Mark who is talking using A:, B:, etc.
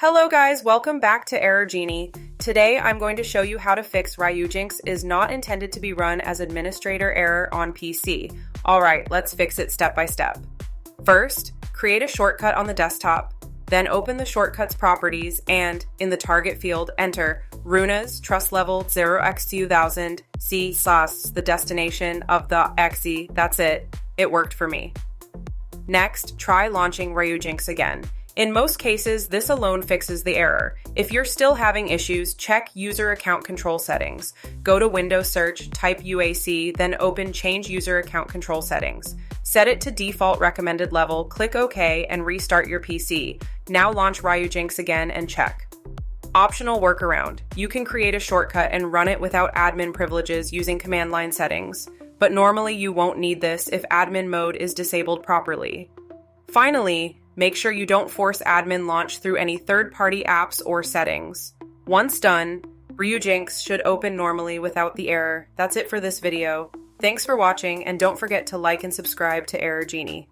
A: Hello guys, welcome back to Error Genie. Today I'm going to show you how to fix Ryujinx is not intended to be run as administrator error on PC. Alright, let's fix it step by step. First, create a shortcut on the desktop, then open the shortcuts properties and, in the target field, enter Runas trust level 0x2000 C /, the destination of the exe. That's it. It worked for me. Next, try launching Ryujinx again. In most cases, this alone fixes the error. If you're still having issues, check User Account Control Settings. Go to Windows Search, type UAC, then open Change User Account Control Settings. Set it to default recommended level, click OK, and restart your PC. Now launch Ryujinx again and check. Optional workaround. You can create a shortcut and run it without admin privileges using command line settings. But normally you won't need this if admin mode is disabled properly. Finally, make sure you don't force admin launch through any third-party apps or settings. Once done, Ryujinx should open normally without the error. That's it for this video. Thanks for watching, and don't forget to like and subscribe to Error Genie.